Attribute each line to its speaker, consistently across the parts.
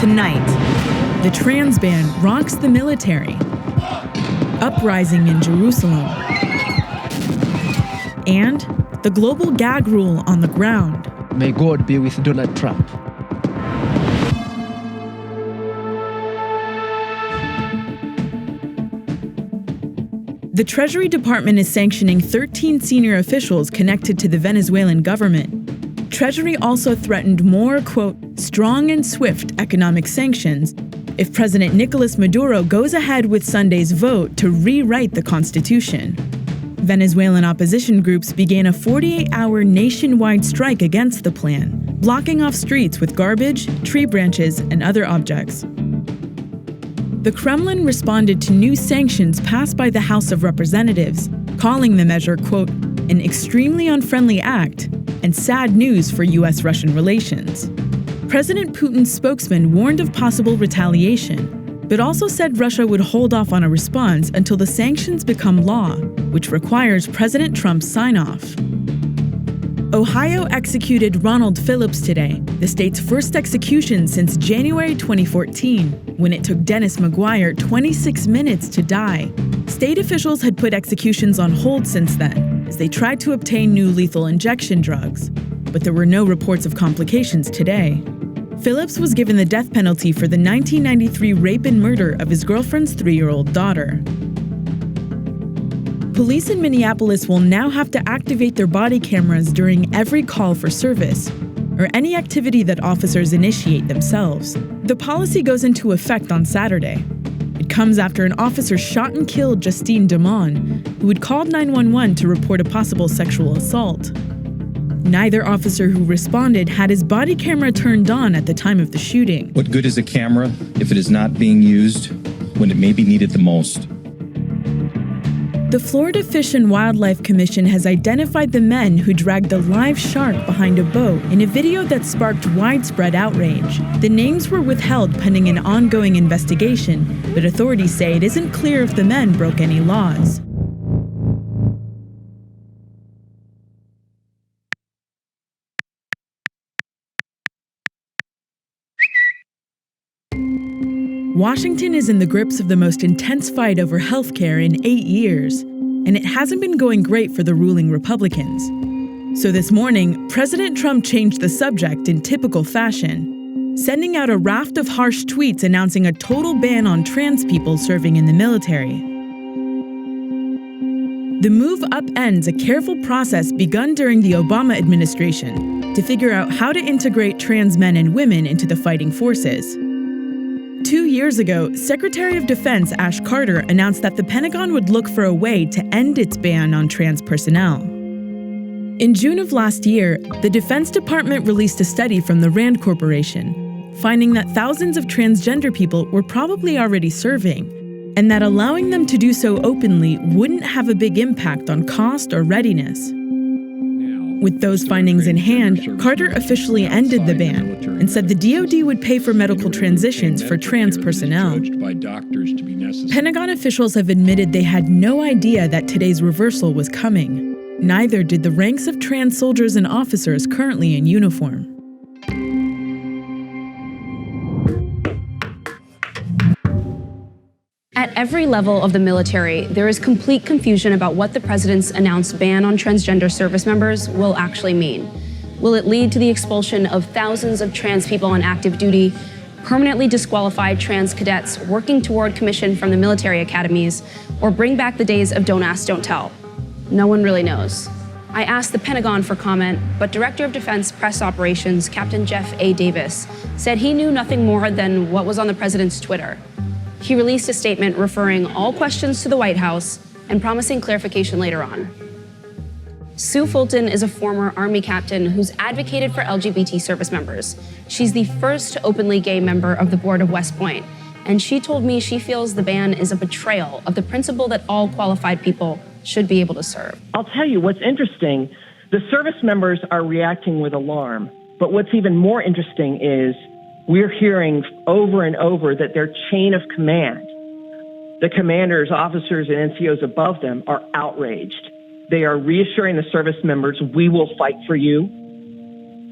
Speaker 1: Tonight, the trans ban rocks the military. Uprising in Jerusalem. And the global gag rule on the ground.
Speaker 2: May God be with Donald Trump.
Speaker 1: The Treasury Department is sanctioning 13 senior officials connected to the Venezuelan government. Treasury also threatened more, quote, strong and swift economic sanctions if President Nicolas Maduro goes ahead with Sunday's vote to rewrite the constitution. Venezuelan opposition groups began a 48-hour nationwide strike against the plan, blocking off streets with garbage, tree branches, and other objects. The Kremlin responded to new sanctions passed by the House of Representatives, calling the measure, quote, an extremely unfriendly act and sad news for U.S.-Russian relations. President Putin's spokesman warned of possible retaliation, but also said Russia would hold off on a response until the sanctions become law, which requires President Trump's sign-off. Ohio executed Ronald Phillips today, the state's first execution since January 2014, when it took Dennis McGuire 26 minutes to die. State officials had put executions on hold since then, as they tried to obtain new lethal injection drugs. But there were no reports of complications today. Phillips was given the death penalty for the 1993 rape and murder of his girlfriend's 3-year-old daughter. Police in Minneapolis will now have to activate their body cameras during every call for service, or any activity that officers initiate themselves. The policy goes into effect on Saturday. It comes after an officer shot and killed Justine Damon, who had called 911 to report a possible sexual assault. Neither officer who responded had his body camera turned on at the time of the shooting.
Speaker 3: What good is a camera if it is not being used when it may be needed the most?
Speaker 1: The Florida Fish and Wildlife Commission has identified the men who dragged a live shark behind a boat in a video that sparked widespread outrage. The names were withheld pending an ongoing investigation, but authorities say it isn't clear if the men broke any laws. Washington is in the grips of the most intense fight over health care in 8 years, and it hasn't been going great for the ruling Republicans. So this morning, President Trump changed the subject in typical fashion, sending out a raft of harsh tweets announcing a total ban on trans people serving in the military. The move upends a careful process begun during the Obama administration to figure out how to integrate trans men and women into the fighting forces. 2 years ago, Secretary of Defense Ash Carter announced that the Pentagon would look for a way to end its ban on trans personnel. In June of last year, the Defense Department released a study from the Rand Corporation, finding that thousands of transgender people were probably already serving, and that allowing them to do so openly wouldn't have a big impact on cost or readiness. With those findings in hand, Carter officially ended the ban and said the DoD would pay for medical transitions for trans personnel. Pentagon officials have admitted they had no idea that today's reversal was coming. Neither did the ranks of trans soldiers and officers currently in uniform.
Speaker 4: At every level of the military, there is complete confusion about what the president's announced ban on transgender service members will actually mean. Will it lead to the expulsion of thousands of trans people on active duty, permanently disqualify trans cadets working toward commission from the military academies, or bring back the days of don't ask, don't tell? No one really knows. I asked the Pentagon for comment, but Director of Defense Press Operations, Captain Jeff A. Davis, said he knew nothing more than what was on the president's Twitter. He released a statement referring all questions to the White House and promising clarification later on. Sue Fulton is a former Army captain who's advocated for LGBT service members. She's the first openly gay member of the board of West Point, and she told me she feels the ban is a betrayal of the principle that all qualified people should be able to serve.
Speaker 5: I'll tell you what's interesting. The service members are reacting with alarm, but what's even more interesting is we're hearing over and over that their chain of command, the commanders, officers, and NCOs above them are outraged. They are reassuring the service members, we will fight for you.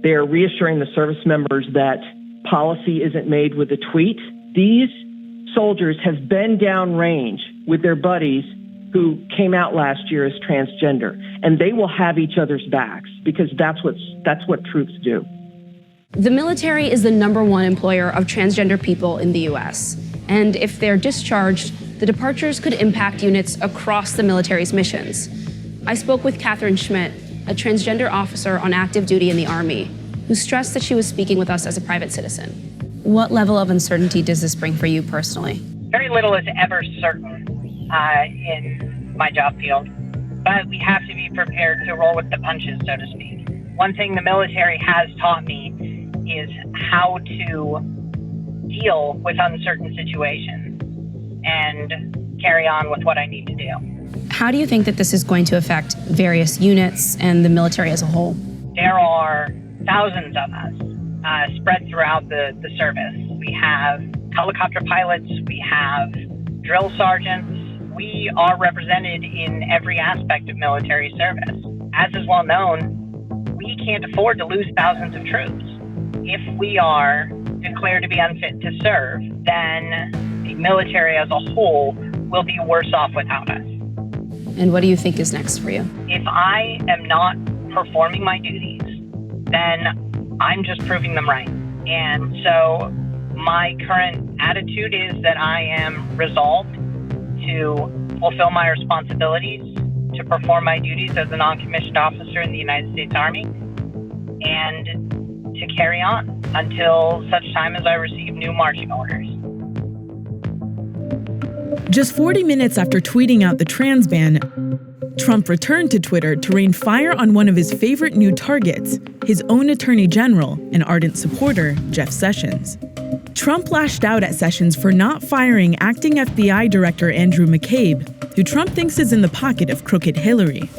Speaker 5: They are reassuring the service members that policy isn't made with a tweet. These soldiers have been downrange with their buddies who came out last year as transgender, and they will have each other's backs because that's what troops do.
Speaker 4: The military is the #1 employer of transgender people in the U.S., and if they're discharged, the departures could impact units across the military's missions. I spoke with Catherine Schmidt, a transgender officer on active duty in the Army, who stressed that she was speaking with us as a private citizen. What level of uncertainty does this bring for you personally?
Speaker 6: Very little is ever certain in my job field, but we have to be prepared to roll with the punches, so to speak. One thing the military has taught me is how to deal with uncertain situations and carry on with what I need to do.
Speaker 4: How do you think that this is going to affect various units and the military as a whole?
Speaker 6: There are thousands of us spread throughout the service. We have helicopter pilots, we have drill sergeants. We are represented in every aspect of military service. As is well known, we can't afford to lose thousands of troops. If we are declared to be unfit to serve, then the military as a whole will be worse off without us.
Speaker 4: And what do you think is next for you?
Speaker 6: If I am not performing my duties, then I'm just proving them right. And so my current attitude is that I am resolved to fulfill my responsibilities, to perform my duties as a non-commissioned officer in the United States Army, and to carry on until such time as I receive new marching orders.
Speaker 1: Just 40 minutes after tweeting out the trans ban, Trump returned to Twitter to rain fire on one of his favorite new targets, his own Attorney General and ardent supporter, Jeff Sessions. Trump lashed out at Sessions for not firing acting FBI Director Andrew McCabe, who Trump thinks is in the pocket of crooked Hillary.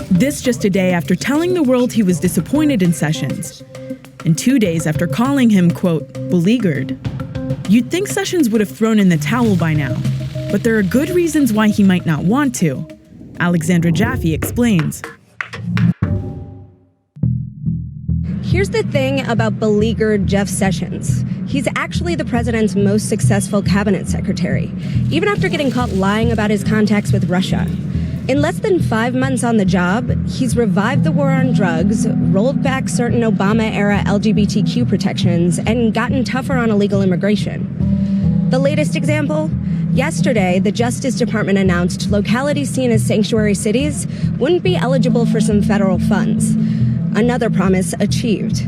Speaker 1: This just a day after telling the world he was disappointed in Sessions, and 2 days after calling him, quote, beleaguered. You'd think Sessions would have thrown in the towel by now, but there are good reasons why he might not want to. Alexandra Jaffe explains.
Speaker 7: Here's the thing about beleaguered Jeff Sessions. He's actually the president's most successful cabinet secretary, even after getting caught lying about his contacts with Russia. In less than 5 months on the job, he's revived the war on drugs, rolled back certain Obama-era LGBTQ protections, and gotten tougher on illegal immigration. The latest example? Yesterday, the Justice Department announced localities seen as sanctuary cities wouldn't be eligible for some federal funds. Another promise achieved.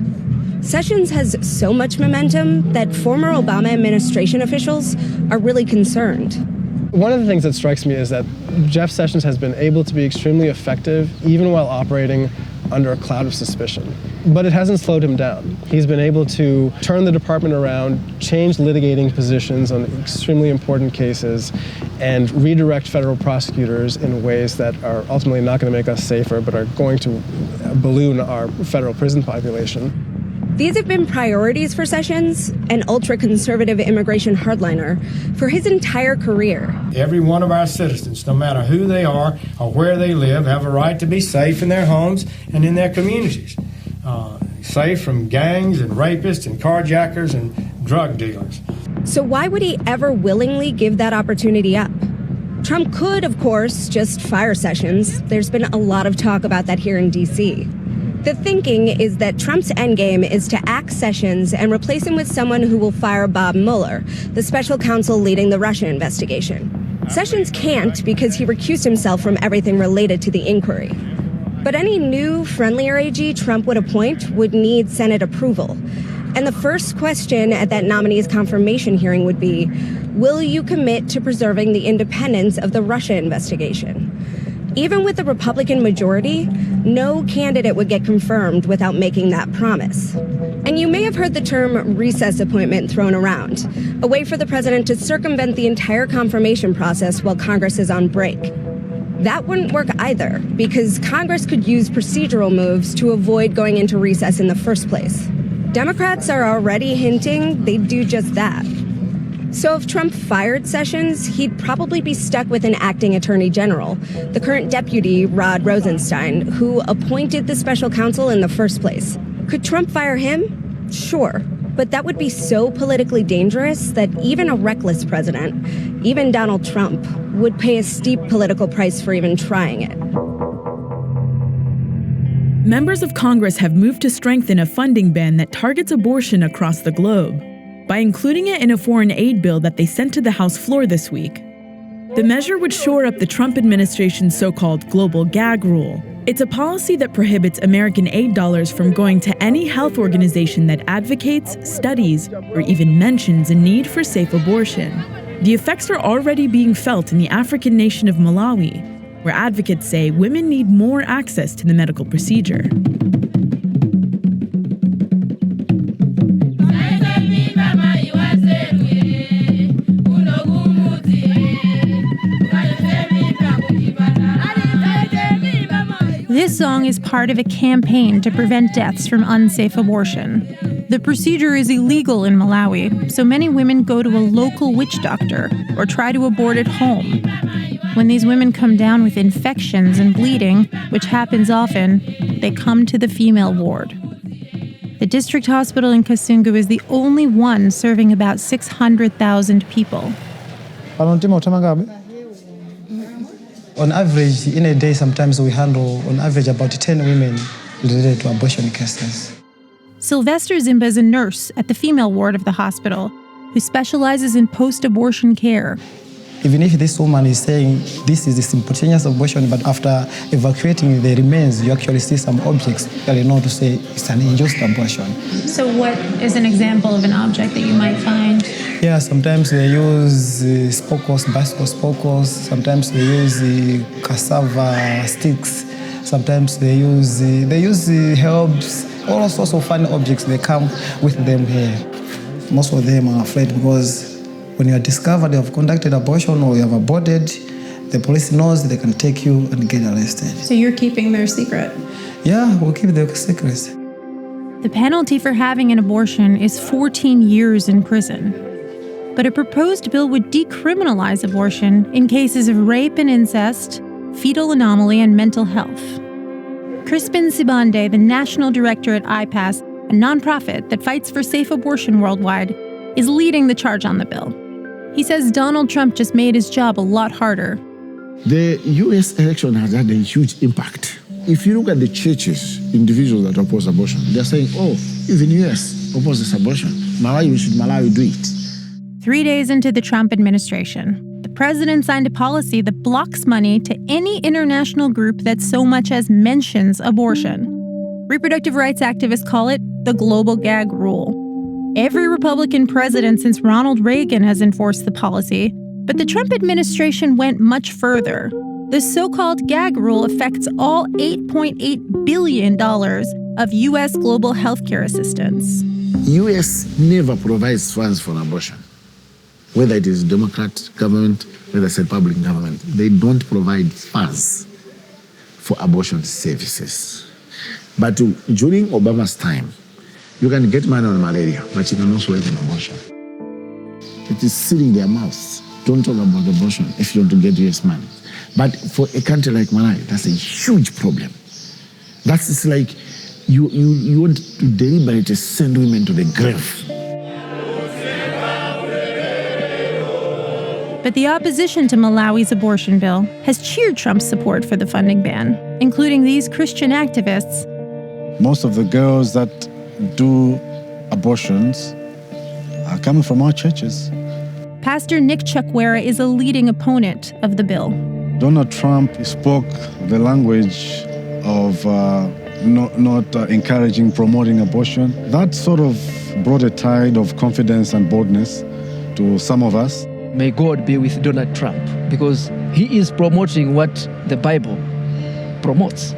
Speaker 7: Sessions has so much momentum that former Obama administration officials are really concerned.
Speaker 2: One of the things that strikes me is that Jeff Sessions has been able to be extremely effective even while operating under a cloud of suspicion. But it hasn't slowed him down. He's been able to turn the department around, change litigating positions on extremely important cases, and redirect federal prosecutors in ways that are ultimately not going to make us safer, but are going to balloon our federal prison population.
Speaker 7: These have been priorities for Sessions, an ultra-conservative immigration hardliner, for his entire career.
Speaker 8: Every one of our citizens, no matter who they are or where they live, have a right to be safe in their homes and in their communities. Safe from gangs and rapists and carjackers and drug dealers.
Speaker 7: So why would he ever willingly give that opportunity up? Trump could, of course, just fire Sessions. There's been a lot of talk about that here in D.C. The thinking is that Trump's endgame is to axe Sessions and replace him with someone who will fire Bob Mueller, the special counsel leading the Russia investigation. Sessions can't because he recused himself from everything related to the inquiry. But any new, friendlier AG Trump would appoint would need Senate approval. And the first question at that nominee's confirmation hearing would be, will you commit to preserving the independence of the Russia investigation? Even with the Republican majority, no candidate would get confirmed without making that promise. And you may have heard the term recess appointment thrown around, a way for the president to circumvent the entire confirmation process while Congress is on break. That wouldn't work either, because Congress could use procedural moves to avoid going into recess in the first place. Democrats are already hinting they'd do just that. So if Trump fired Sessions, he'd probably be stuck with an acting attorney general, the current deputy, Rod Rosenstein, who appointed the special counsel in the first place. Could Trump fire him? Sure. But that would be so politically dangerous that even a reckless president, even Donald Trump, would pay a steep political price for even trying it.
Speaker 1: Members of Congress have moved to strengthen a funding ban that targets abortion across the globe by including it in a foreign aid bill that they sent to the House floor this week. The measure would shore up the Trump administration's so-called global gag rule. It's a policy that prohibits American aid dollars from going to any health organization that advocates, studies, or even mentions a need for safe abortion. The effects are already being felt in the African nation of Malawi, where advocates say women need more access to the medical procedure.
Speaker 9: This song is part of a campaign to prevent deaths from unsafe abortion. The procedure is illegal in Malawi, so many women go to a local witch doctor or try to abort at home. When these women come down with infections and bleeding, which happens often, they come to the female ward. The district hospital in Kasungu is the only one serving about 600,000 people.
Speaker 10: On average, in a day, sometimes we handle, on average, about 10 women related to abortion cases.
Speaker 9: Sylvester Zimba is a nurse at the female ward of the hospital who specializes in post-abortion care.
Speaker 10: Even if this woman is saying this is a spontaneous abortion, but after evacuating the remains, you actually see some objects that you know to say it's an induced abortion.
Speaker 9: So what is an example of an object that you might find?
Speaker 10: Yeah, sometimes they use spokes, bicycle spokes. Sometimes they use cassava sticks. Sometimes they use herbs. All sorts of funny objects, they come with them here. Most of them are afraid because when you are discovered you have conducted abortion or you have aborted, the police knows they can take you and get arrested.
Speaker 9: So you're keeping their secret?
Speaker 10: Yeah, we'll keep their secrets.
Speaker 9: The penalty for having an abortion is 14 years in prison. But a proposed bill would decriminalize abortion in cases of rape and incest, fetal anomaly, and mental health. Crispin Sibande, the national director at IPAS, a nonprofit that fights for safe abortion worldwide, is leading the charge on the bill. He says Donald Trump just made his job a lot harder.
Speaker 11: The U.S. election has had a huge impact. If you look at the churches, individuals that oppose abortion, they're saying, oh, even U.S. opposes abortion. Malawi do it.
Speaker 9: 3 days into the Trump administration, the president signed a policy that blocks money to any international group that so much as mentions abortion. Reproductive rights activists call it the global gag rule. Every Republican president since Ronald Reagan has enforced the policy, but the Trump administration went much further. The so-called gag rule affects all $8.8 billion of U.S. global healthcare assistance.
Speaker 11: U.S. never provides funds for abortion. Whether it is Democrat government, whether it's a Republican government, they don't provide funds for abortion services. But during Obama's time, you can get money on malaria, but you can also have an abortion. It is sealing their mouths. Don't talk about abortion if you want to get US money. But for a country like Malawi, that's a huge problem. That's like you want to deliberately send women to the grave.
Speaker 9: But the opposition to Malawi's abortion bill has cheered Trump's support for the funding ban, including these Christian activists.
Speaker 12: Most of the girls that do abortions are coming from our churches.
Speaker 9: Pastor Nick Chukwera is a leading opponent of the bill.
Speaker 12: Donald Trump spoke the language of not encouraging, promoting abortion. That sort of brought a tide of confidence and boldness to some of us.
Speaker 13: May God be with Donald Trump, because he is promoting what the Bible promotes.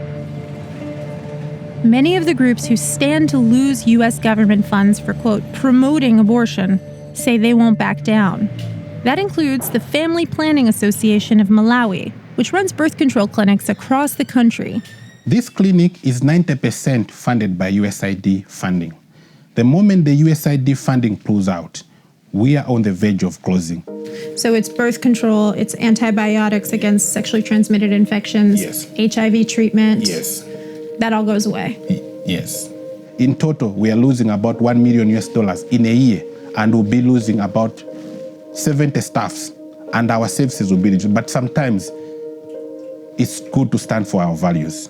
Speaker 9: Many of the groups who stand to lose U.S. government funds for, quote, promoting abortion say they won't back down. That includes the Family Planning Association of Malawi, which runs birth control clinics across the country.
Speaker 14: This clinic is 90% funded by USAID funding. The moment the USAID funding pulls out, we are on the verge of closing.
Speaker 9: So it's birth control, it's antibiotics against sexually transmitted infections,
Speaker 14: yes.
Speaker 9: HIV treatment.
Speaker 14: Yes.
Speaker 9: That all goes away.
Speaker 14: Yes. in total, we are losing about $1 million in a year, and we'll be losing about 70 staffs, and our services will be reduced. But sometimes it's good to stand for our values.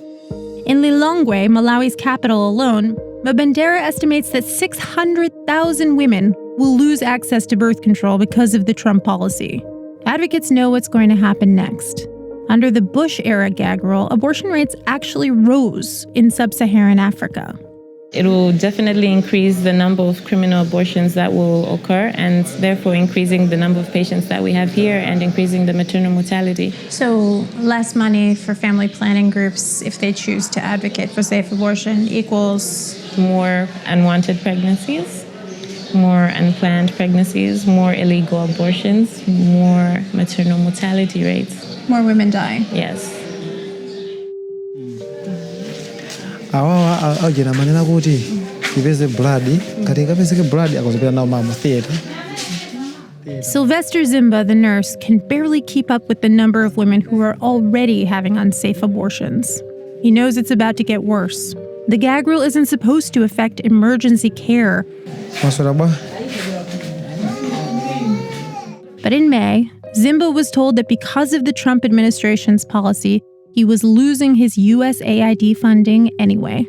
Speaker 9: In Lilongwe, Malawi's capital alone, Mabendera estimates that 600,000 women will lose access to birth control because of the Trump policy. Advocates know what's going to happen next. Under the Bush-era gag rule, abortion rates actually rose in sub-Saharan Africa.
Speaker 15: It will definitely increase the number of criminal abortions that will occur, and therefore increasing the number of patients that we have here and increasing the maternal mortality.
Speaker 9: So less money for family planning groups if they choose to advocate for safe abortion equals
Speaker 15: more unwanted pregnancies, more unplanned pregnancies, more illegal abortions, more maternal mortality rates.
Speaker 9: More women die.
Speaker 15: Yes.
Speaker 10: Agina manena kuti ipeze blood ngati ikapezeke blood akuzopita nawo mama theater.
Speaker 9: Sylvester Zimba, the nurse, can barely keep up with the number of women who are already having unsafe abortions. He knows it's about to get worse. The gag rule isn't supposed to affect emergency care. But in May, Zimba was told that because of the Trump administration's policy, he was losing his USAID funding anyway.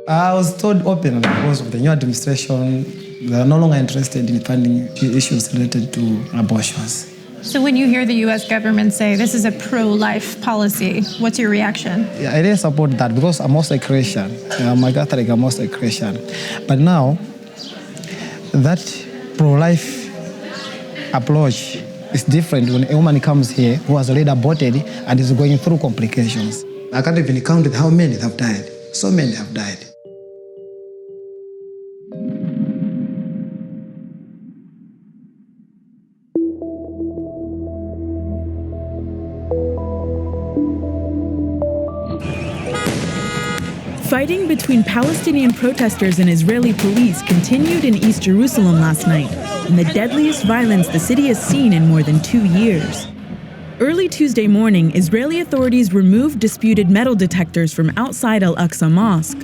Speaker 10: I was told openly because of the new administration, they are no longer interested in funding issues related to abortions.
Speaker 9: So when you hear the US government say this is a pro-life policy, what's your reaction?
Speaker 10: Yeah, I didn't support that because I'm also a Christian. I'm a Catholic, I'm also a Christian. But now, that pro-life approach is different when a woman comes here who has already aborted and is going through complications. I can't even count how many have died. So many have died.
Speaker 1: Fighting between Palestinian protesters and Israeli police continued in East Jerusalem last night, in the deadliest violence the city has seen in more than 2 years. Early Tuesday morning, Israeli authorities removed disputed metal detectors from outside al-Aqsa mosque.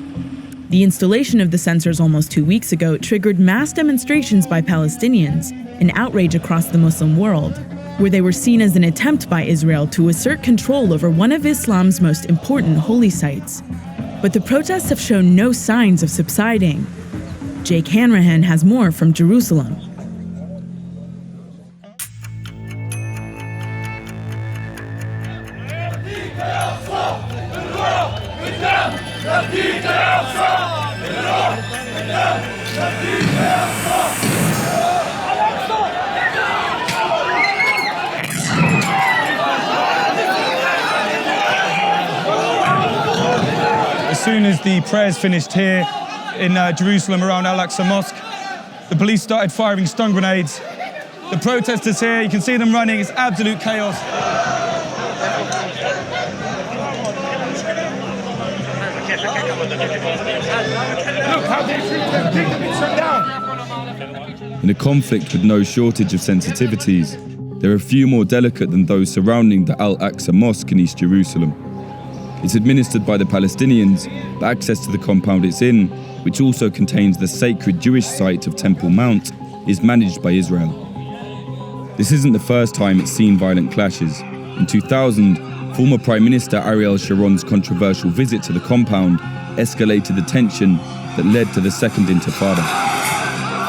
Speaker 1: The installation of the sensors almost 2 weeks ago triggered mass demonstrations by Palestinians, an outrage across the Muslim world, where they were seen as an attempt by Israel to assert control over one of Islam's most important holy sites. But the protests have shown no signs of subsiding. Jake Hanrahan has more from Jerusalem.
Speaker 16: As soon as the prayers finished here in Jerusalem around al-aqsa mosque, the police started firing stun grenades. The protesters here, you can see them running, it's absolute chaos. Look how they think they've been shut down.
Speaker 17: In a conflict with no shortage of sensitivities, there are few more delicate than those surrounding the al-Aqsa mosque in East Jerusalem. It's administered by the Palestinians, but access to the compound it's in, which also contains the sacred Jewish site of Temple Mount, is managed by Israel. This isn't the first time it's seen violent clashes. In 2000, former Prime Minister Ariel Sharon's controversial visit to the compound escalated the tension that led to the Second Intifada.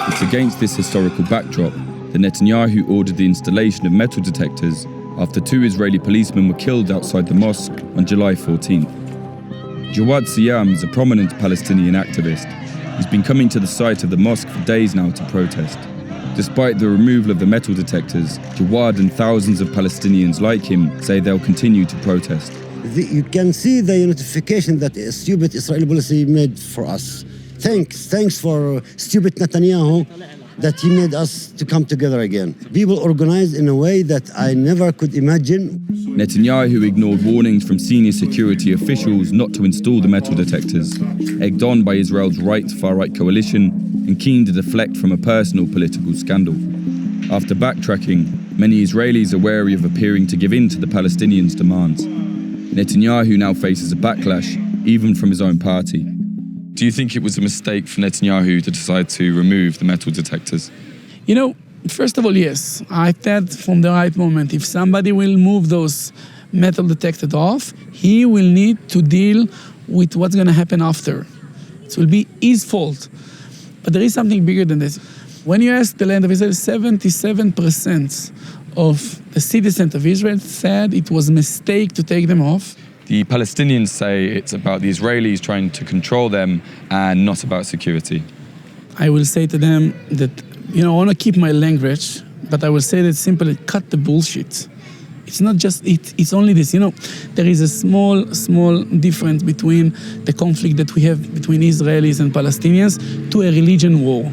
Speaker 17: It's against this historical backdrop that Netanyahu ordered the installation of metal detectors after 2 Israeli policemen were killed outside the mosque on July 14th. Jawad Siam is a prominent Palestinian activist. He's been coming to the site of the mosque for days now to protest. Despite the removal of the metal detectors, Jawad and thousands of Palestinians like him say they'll continue to protest.
Speaker 18: You can see the unification that a stupid Israeli policy made for us. Thanks for stupid Netanyahu that he made us to come together again. People organized in a way that I never could imagine.
Speaker 17: Netanyahu ignored warnings from senior security officials not to install the metal detectors, egged on by Israel's far-right coalition, and keen to deflect from a personal political scandal. After backtracking, many Israelis are wary of appearing to give in to the Palestinians' demands. Netanyahu now faces a backlash, even from his own party. Do you think it was a mistake for Netanyahu to decide to remove the metal detectors?
Speaker 19: You know, first of all, yes. I thought from the right moment, if somebody will move those metal detectors off, he will need to deal with what's going to happen after. It will be his fault. But there is something bigger than this. When you ask the land of Israel, 77% of the citizens of Israel said it was a mistake to take them off.
Speaker 17: The Palestinians say it's about the Israelis trying to control them and not about security.
Speaker 19: I will say to them that, I want to keep my language, but I will say that simply cut the bullshit. It's not just it's only this. There is a small difference between the conflict that we have between Israelis and Palestinians to a religion war.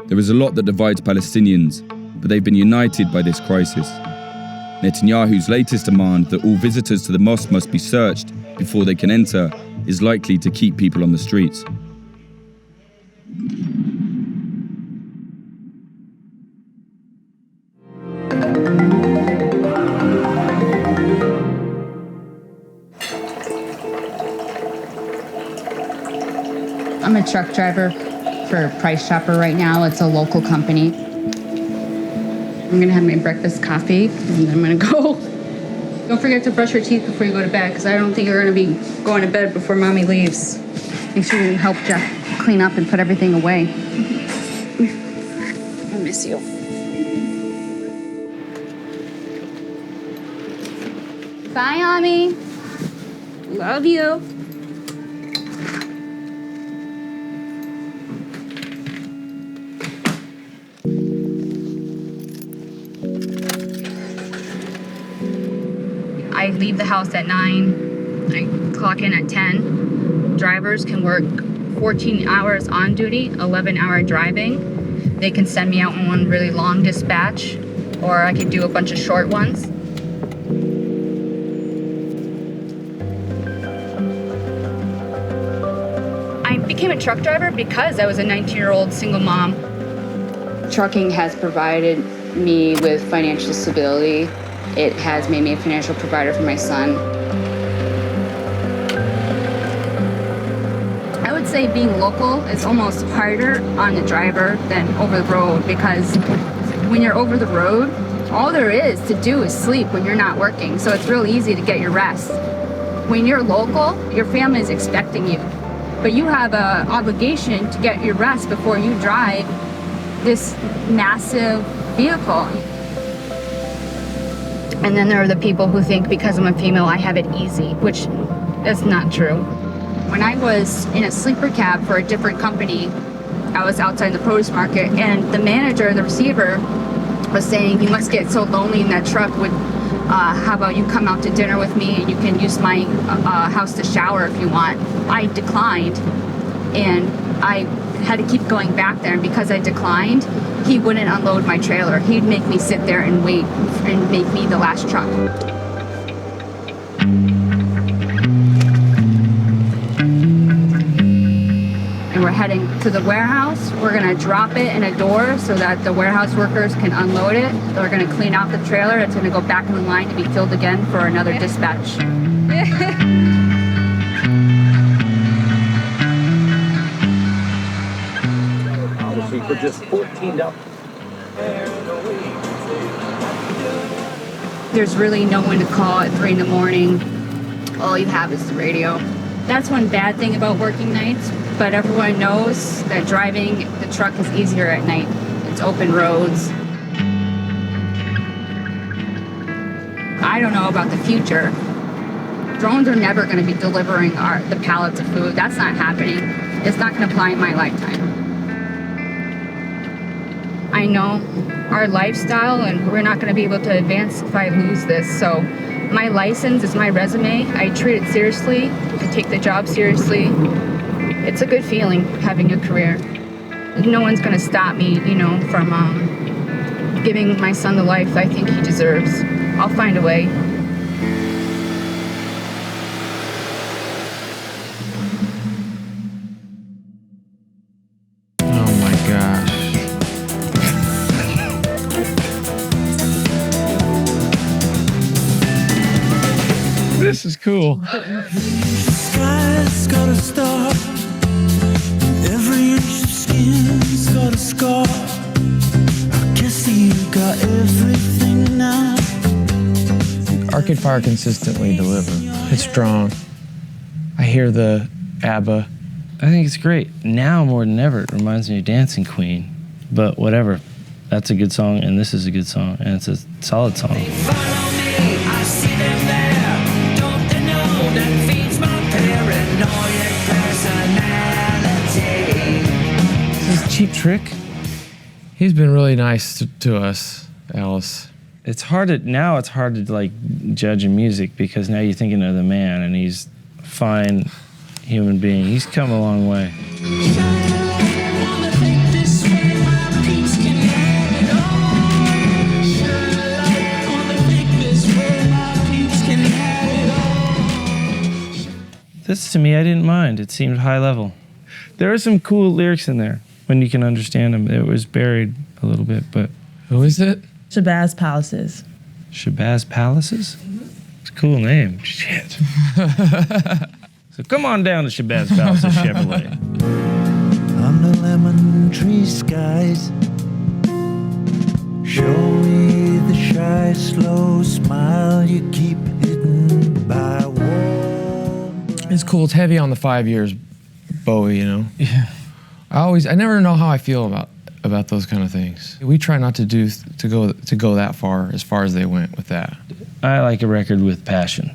Speaker 17: There is a lot that divides Palestinians, but they've been united by this crisis. Netanyahu's latest demand that all visitors to the mosque must be searched before they can enter is likely to keep people on the streets.
Speaker 20: I'm a truck driver for Price Chopper right now. It's a local company. I'm gonna have my breakfast coffee and then I'm gonna go. Don't forget to brush your teeth before you go to bed because I don't think you're gonna be going to bed before mommy leaves. Make sure you help Jeff clean up and put everything away. I miss you. Bye, Mommy. Love you. I leave the house at 9, I clock in at 10. Drivers can work 14 hours on duty, 11-hour driving. They can send me out on one really long dispatch, or I could do a bunch of short ones. I became a truck driver because I was a 19-year-old single mom. Trucking has provided me with financial stability. It has made me a financial provider for my son. I would say being local is almost harder on the driver than over the road because when you're over the road, all there is to do is sleep when you're not working, so it's real easy to get your rest. When you're local, your family is expecting you, but you have an obligation to get your rest before you drive this massive vehicle. And then there are the people who think because I'm a female, I have it easy, which is not true. When I was in a sleeper cab for a different company, I was outside the produce market, and the manager, the receiver, was saying, you must get so lonely in that truck. How about you come out to dinner with me and you can use my house to shower if you want. I declined, and I had to keep going back there, and because I declined, he wouldn't unload my trailer. He'd make me sit there and wait and make me the last truck. And we're heading to the warehouse. We're gonna drop it in a door so that the warehouse workers can unload it. They're gonna clean out the trailer. It's gonna go back in the line to be filled again for another dispatch.
Speaker 21: For just $14.
Speaker 20: There's really no one to call at 3 in the morning. All you have is the radio. That's one bad thing about working nights, but everyone knows that driving the truck is easier at night. It's open roads. I don't know about the future. Drones are never going to be delivering the pallets of food. That's not happening. It's not going to fly in my lifetime. I know our lifestyle, and we're not going to be able to advance if I lose this. So my license is my resume. I treat it seriously. I take the job seriously. It's a good feeling having a career. No one's going to stop me, from giving my son the life I think he deserves. I'll find a way.
Speaker 22: This is cool.
Speaker 23: Sky's gotta stop
Speaker 3: Arcade Fire consistently deliver. It's strong. I hear the ABBA.
Speaker 22: I think it's great. Now more than ever, it reminds me of Dancing Queen. But whatever, that's a good song, and this is a good song, and it's a solid song.
Speaker 3: This is Cheap Trick. He's been really nice to us, Alice.
Speaker 22: It's hard to like judge in music because now you're thinking of the man, and he's a fine human being. He's come a long way. This, to me, I didn't mind. It seemed high level. There are some cool lyrics in there when you can understand them. It was buried a little bit, but...
Speaker 3: Who is it?
Speaker 23: Shabazz Palaces.
Speaker 22: Shabazz Palaces? It's a cool name. Shit. So come on down to Shabazz Palaces Chevrolet.
Speaker 24: Under lemon tree skies, show me the shy, slow smile you keep hidden by a wall.
Speaker 3: It's cool. It's heavy on the 5 years, Bowie, you know?
Speaker 22: Yeah.
Speaker 3: I never know how I feel about those kind of things. We try not to go that far as they went with that.
Speaker 22: I like a record with passion.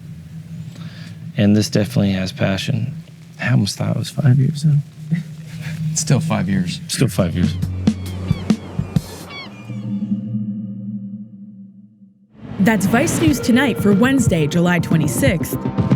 Speaker 22: And this definitely has passion. I almost thought it was 5 years though.
Speaker 3: It's still 5 years.
Speaker 22: Still 5 years.
Speaker 1: That's Vice News Tonight for Wednesday, July 26th.